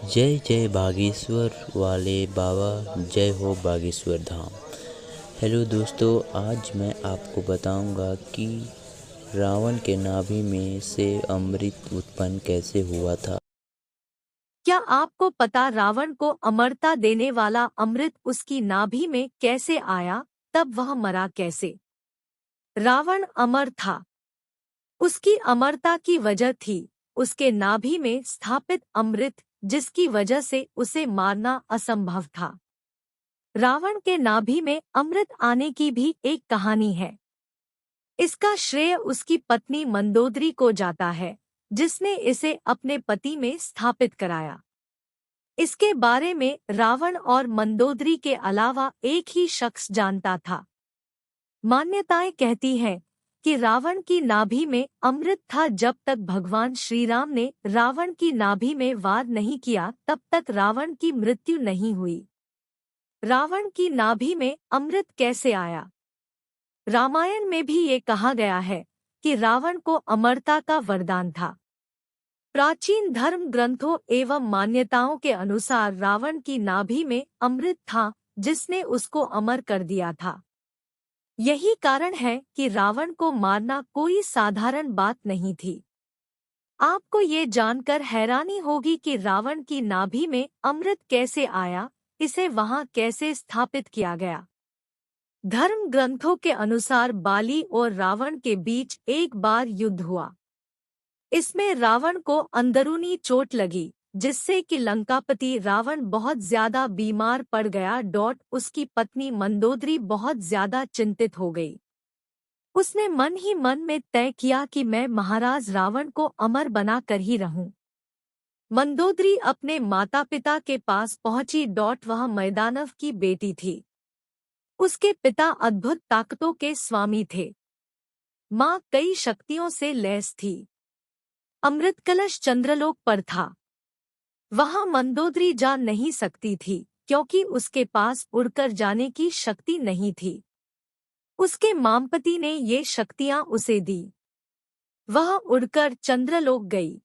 जय जय बागेश्वर वाले बाबा, जय हो बागेश्वर धाम। हेलो दोस्तों, आज मैं आपको बताऊंगा कि रावण के नाभि में से अमृत उत्पन्न कैसे हुआ था। क्या आपको पता रावण को अमरता देने वाला अमृत उसकी नाभि में कैसे आया? तब वह मरा कैसे? रावण अमर था। उसकी अमरता की वजह थी उसके नाभि में स्थापित अमृत, जिसकी वजह से उसे मारना असंभव था। रावण के नाभि में अमृत आने की भी एक कहानी है। इसका श्रेय उसकी पत्नी मंदोदरी को जाता है, जिसने इसे अपने पति में स्थापित कराया। इसके बारे में रावण और मंदोदरी के अलावा एक ही शख्स जानता था। मान्यताएं कहती हैं कि रावण की नाभि में अमृत था। जब तक भगवान श्री राम ने रावण की नाभि में वार नहीं किया, तब तक रावण की मृत्यु नहीं हुई। रावण की नाभि में अमृत कैसे आया? रामायण में भी ये कहा गया है कि रावण को अमरता का वरदान था। प्राचीन धर्म ग्रंथों एवं मान्यताओं के अनुसार रावण की नाभि में अमृत था, जिसने उसको अमर कर दिया था। यही कारण है कि रावण को मारना कोई साधारण बात नहीं थी। आपको ये जानकर हैरानी होगी कि रावण की नाभि में अमृत कैसे आया, इसे वहां कैसे स्थापित किया गया। धर्म ग्रंथों के अनुसार बाली और रावण के बीच एक बार युद्ध हुआ। इसमें रावण को अंदरूनी चोट लगी, जिससे कि लंकापति रावण बहुत ज्यादा बीमार पड़ गया। उसकी पत्नी मंदोदरी बहुत ज्यादा चिंतित हो गई। उसने मन ही मन में तय किया कि मैं महाराज रावण को अमर बना कर ही रहूं। मंदोदरी अपने माता पिता के पास पहुंची। वह मैदानव की बेटी थी। उसके पिता अद्भुत ताकतों के स्वामी थे। माँ कई शक्तियों से लैस थी। अमृत कलश चंद्रलोक पर था। वहां मंदोदरी जा नहीं सकती थी, क्योंकि उसके पास उड़कर जाने की शक्ति नहीं थी। उसके मामपति ने ये शक्तियां उसे दी। वह उड़कर चंद्रलोक गई।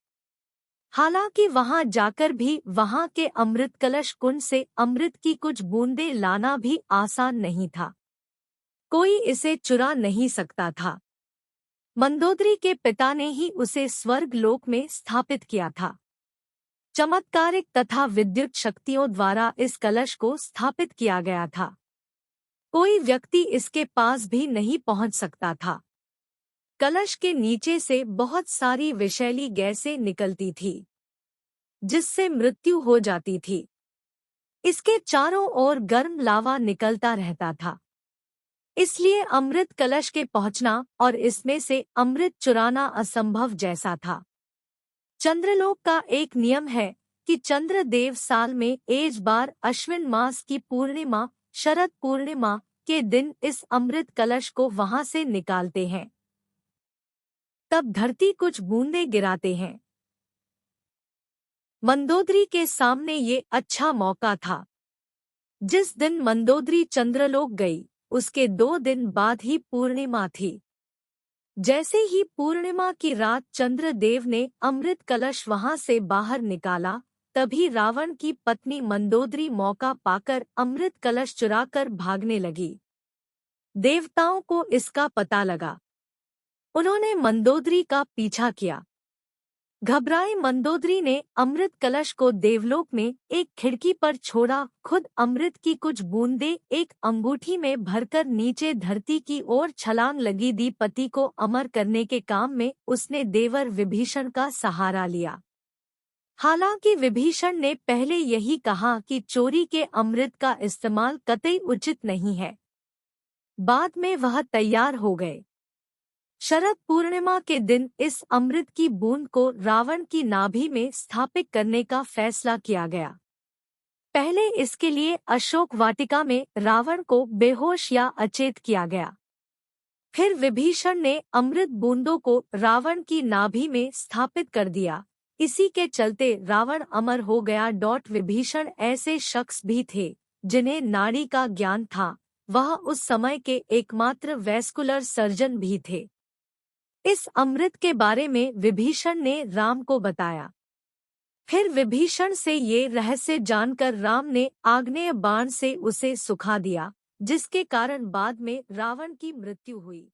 हालांकि वहां जाकर भी वहां के अमृत कलश कुंड से अमृत की कुछ बूंदें लाना भी आसान नहीं था। कोई इसे चुरा नहीं सकता था। मंदोदरी के पिता ने ही उसे स्वर्ग लोक में स्थापित किया था। चमत्कारिक तथा विद्युत शक्तियों द्वारा इस कलश को स्थापित किया गया था। कोई व्यक्ति इसके पास भी नहीं पहुंच सकता था। कलश के नीचे से बहुत सारी विषैली गैसें निकलती थी, जिससे मृत्यु हो जाती थी। इसके चारों ओर गर्म लावा निकलता रहता था। इसलिए अमृत कलश के पहुंचना और इसमें से अमृत चुराना असंभव जैसा था। चंद्रलोक का एक नियम है कि चंद्रदेव साल में एक बार अश्विन मास की पूर्णिमा, शरद पूर्णिमा के दिन इस अमृत कलश को वहां से निकालते हैं। तब धरती कुछ बूंदें गिराते हैं। मंदोदरी के सामने ये अच्छा मौका था। जिस दिन मंदोदरी चंद्रलोक गई, उसके 2 दिन बाद ही पूर्णिमा थी। जैसे ही पूर्णिमा की रात चंद्रदेव ने अमृत कलश वहां से बाहर निकाला, तभी रावण की पत्नी मंदोदरी मौका पाकर अमृत कलश चुराकर भागने लगी। देवताओं को इसका पता लगा। उन्होंने मंदोदरी का पीछा किया। घबराई मंदोदरी ने अमृत कलश को देवलोक में एक खिड़की पर छोड़ा। खुद अमृत की कुछ बूंदें एक अंगूठी में भरकर नीचे धरती की ओर छलांग लगी दी। पति को अमर करने के काम में उसने देवर विभीषण का सहारा लिया। हालांकि विभीषण ने पहले यही कहा कि चोरी के अमृत का इस्तेमाल कतई उचित नहीं है। बाद में वह तैयार हो गए। शरद पूर्णिमा के दिन इस अमृत की बूंद को रावण की नाभि में स्थापित करने का फैसला किया गया। पहले इसके लिए अशोक वाटिका में रावण को बेहोश या अचेत किया गया। फिर विभीषण ने अमृत बूंदों को रावण की नाभि में स्थापित कर दिया। इसी के चलते रावण अमर हो गया। विभीषण ऐसे शख्स भी थे जिन्हें नाड़ी का ज्ञान था। वह उस समय के एकमात्र वैस्कुलर सर्जन भी थे। इस अमृत के बारे में विभीषण ने राम को बताया। फिर विभीषण से ये रहस्य जानकर राम ने आग्नेय बाण से उसे सुखा दिया, जिसके कारण बाद में रावण की मृत्यु हुई।